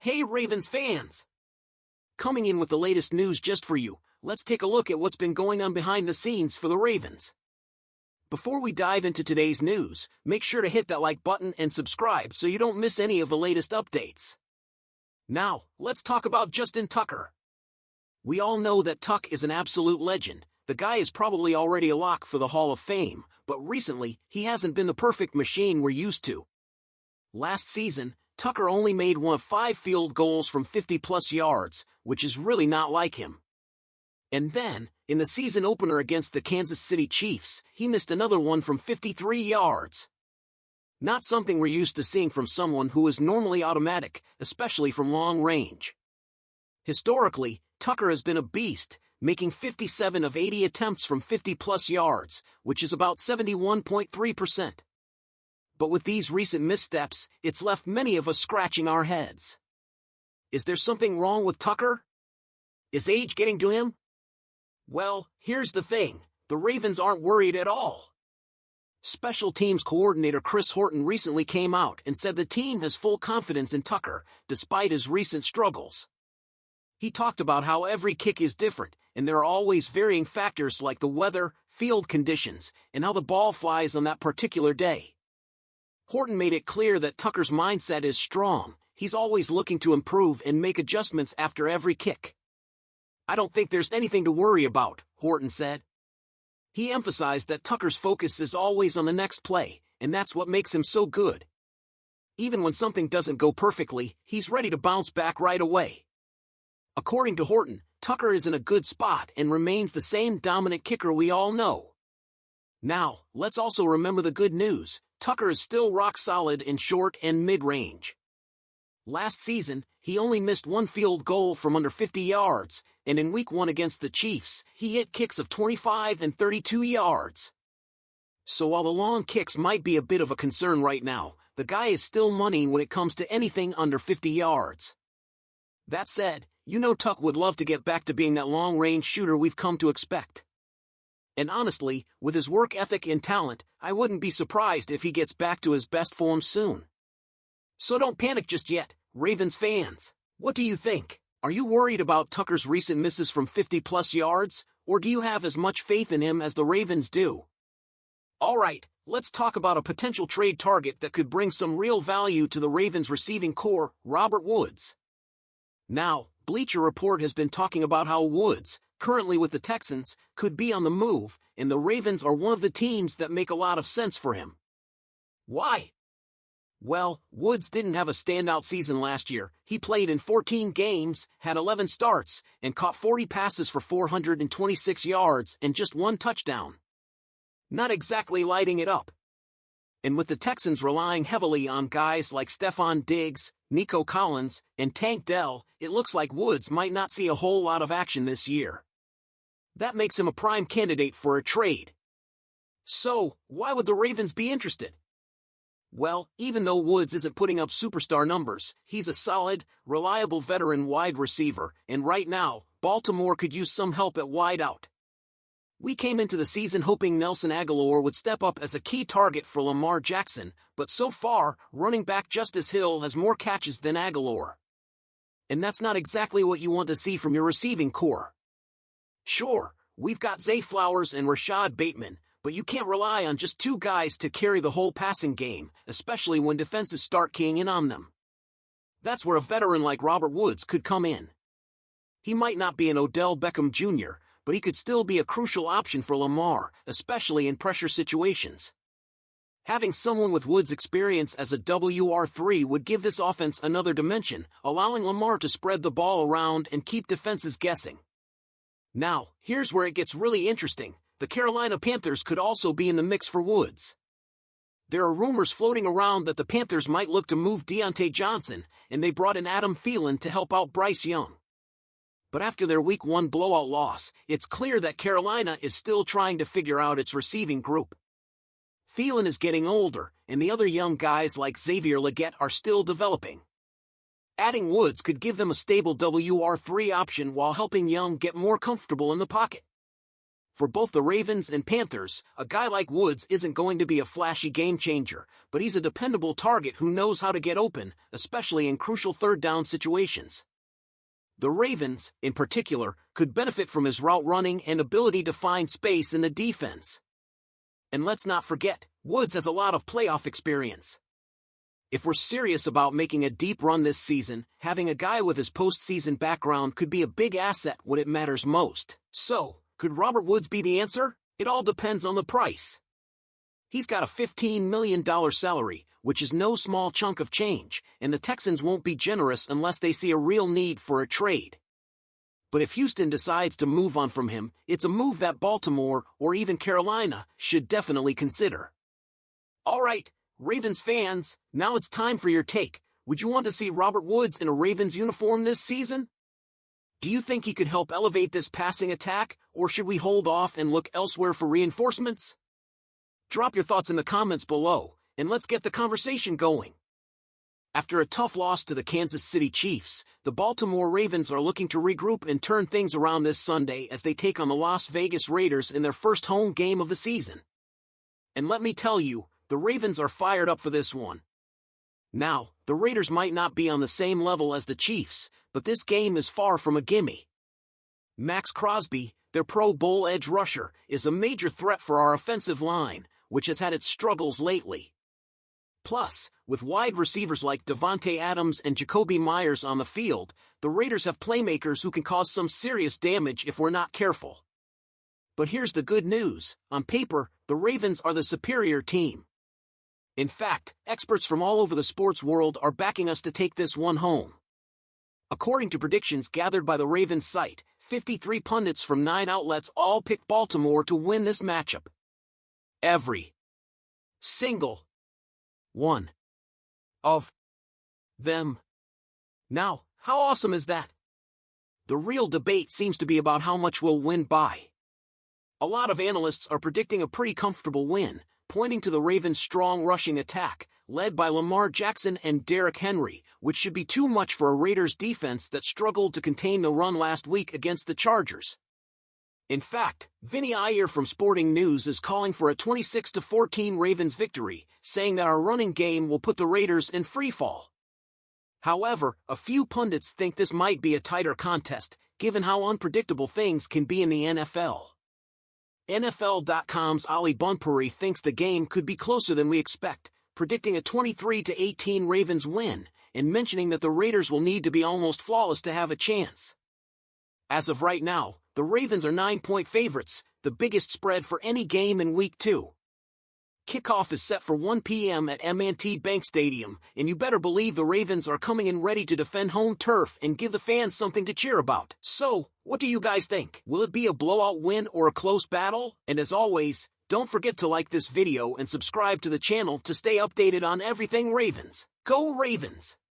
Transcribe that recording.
Hey Ravens fans! Coming in with the latest news just for you, let's take a look at what's been going on behind the scenes for the Ravens. Before we dive into today's news, make sure to hit that like button and subscribe so you don't miss any of the latest updates. Now, let's talk about Justin Tucker. We all know that Tuck is an absolute legend. The guy is probably already a lock for the Hall of Fame, but recently, he hasn't been the perfect machine we're used to. Last season, Tucker only made one of 5 field goals from 50-plus yards, which is really not like him. And then, in the season opener against the Kansas City Chiefs, he missed another one from 53 yards. Not something we're used to seeing from someone who is normally automatic, especially from long range. Historically, Tucker has been a beast, making 57 of 80 attempts from 50-plus yards, which is about 71.3%. But with these recent missteps, it's left many of us scratching our heads. Is there something wrong with Tucker? Is age getting to him? Well, here's the thing, the Ravens aren't worried at all. Special teams coordinator Chris Horton recently came out and said the team has full confidence in Tucker, despite his recent struggles. He talked about how every kick is different, and there are always varying factors like the weather, field conditions, and how the ball flies on that particular day. Horton made it clear that Tucker's mindset is strong. He's always looking to improve and make adjustments after every kick. I don't think there's anything to worry about, Horton said. He emphasized that Tucker's focus is always on the next play, and that's what makes him so good. Even when something doesn't go perfectly, he's ready to bounce back right away. According to Horton, Tucker is in a good spot and remains the same dominant kicker we all know. Now, let's also remember the good news. Tucker is still rock solid in short and mid-range. Last season, he only missed one field goal from under 50 yards, and in Week 1 against the Chiefs, he hit kicks of 25 and 32 yards. So while the long kicks might be a bit of a concern right now, the guy is still money when it comes to anything under 50 yards. That said, you know Tuck would love to get back to being that long-range shooter we've come to expect. And honestly, with his work ethic and talent, I wouldn't be surprised if he gets back to his best form soon. So don't panic just yet, Ravens fans. What do you think? Are you worried about Tucker's recent misses from 50-plus yards, or do you have as much faith in him as the Ravens do? Alright, let's talk about a potential trade target that could bring some real value to the Ravens receiving core, Robert Woods. Now, Bleacher Report has been talking about how Woods, currently with the Texans, could be on the move, and the Ravens are one of the teams that make a lot of sense for him. Why? Well, Woods didn't have a standout season last year. He played in 14 games, had 11 starts, and caught 40 passes for 426 yards and just 1 touchdown. Not exactly lighting it up. And with the Texans relying heavily on guys like Stephon Diggs, Nico Collins, and Tank Dell, it looks like Woods might not see a whole lot of action this year. That makes him a prime candidate for a trade. So, why would the Ravens be interested? Well, even though Woods isn't putting up superstar numbers, he's a solid, reliable veteran wide receiver, and right now, Baltimore could use some help at wide out. We came into the season hoping Nelson Agholor would step up as a key target for Lamar Jackson, but so far, running back Justice Hill has more catches than Agholor. And that's not exactly what you want to see from your receiving core. Sure, we've got Zay Flowers and Rashad Bateman, but you can't rely on just 2 guys to carry the whole passing game, especially when defenses start keying in on them. That's where a veteran like Robert Woods could come in. He might not be an Odell Beckham Jr., but he could still be a crucial option for Lamar, especially in pressure situations. Having someone with Woods' experience as a WR3 would give this offense another dimension, allowing Lamar to spread the ball around and keep defenses guessing. Now, here's where it gets really interesting. The Carolina Panthers could also be in the mix for Woods. There are rumors floating around that the Panthers might look to move Deontay Johnson, and they brought in Adam Thielen to help out Bryce Young. But after their Week 1 blowout loss, it's clear that Carolina is still trying to figure out its receiving group. Thielen is getting older, and the other young guys like Xavier Legette are still developing. Adding Woods could give them a stable WR3 option while helping Young get more comfortable in the pocket. For both the Ravens and Panthers, a guy like Woods isn't going to be a flashy game changer, but he's a dependable target who knows how to get open, especially in crucial third-down situations. The Ravens, in particular, could benefit from his route running and ability to find space in the defense. And let's not forget, Woods has a lot of playoff experience. If we're serious about making a deep run this season, having a guy with his postseason background could be a big asset when it matters most. So, could Robert Woods be the answer? It all depends on the price. He's got a $15 million salary, which is no small chunk of change, and the Texans won't be generous unless they see a real need for a trade. But if Houston decides to move on from him, it's a move that Baltimore, or even Carolina, should definitely consider. Alright, Ravens fans, now it's time for your take. Would you want to see Robert Woods in a Ravens uniform this season? Do you think he could help elevate this passing attack, or should we hold off and look elsewhere for reinforcements? Drop your thoughts in the comments below, and let's get the conversation going. After a tough loss to the Kansas City Chiefs, the Baltimore Ravens are looking to regroup and turn things around this Sunday as they take on the Las Vegas Raiders in their first home game of the season. And let me tell you, the Ravens are fired up for this one. Now, the Raiders might not be on the same level as the Chiefs, but this game is far from a gimme. Max Crosby, their Pro Bowl edge rusher, is a major threat for our offensive line, which has had its struggles lately. Plus, with wide receivers like Davante Adams and Jacoby Myers on the field, the Raiders have playmakers who can cause some serious damage if we're not careful. But here's the good news. On paper, the Ravens are the superior team. In fact, experts from all over the sports world are backing us to take this one home. According to predictions gathered by the Ravens site, 53 pundits from 9 outlets all picked Baltimore to win this matchup. Every single one of them. Now, how awesome is that? The real debate seems to be about how much we'll win by. A lot of analysts are predicting a pretty comfortable win, pointing to the Ravens' strong rushing attack, led by Lamar Jackson and Derrick Henry, which should be too much for a Raiders defense that struggled to contain the run last week against the Chargers. In fact, Vinny Iyer from Sporting News is calling for a 26-14 Ravens victory, saying that our running game will put the Raiders in freefall. However, a few pundits think this might be a tighter contest, given how unpredictable things can be in the NFL. NFL.com's Ali Bunpuri thinks the game could be closer than we expect, predicting a 23-18 Ravens win, and mentioning that the Raiders will need to be almost flawless to have a chance. As of right now, the Ravens are 9-point favorites, the biggest spread for any game in Week 2. Kickoff is set for 1 p.m. at M&T Bank Stadium, and you better believe the Ravens are coming in ready to defend home turf and give the fans something to cheer about. So, what do you guys think? Will it be a blowout win or a close battle? And as always, don't forget to like this video and subscribe to the channel to stay updated on everything Ravens. Go Ravens!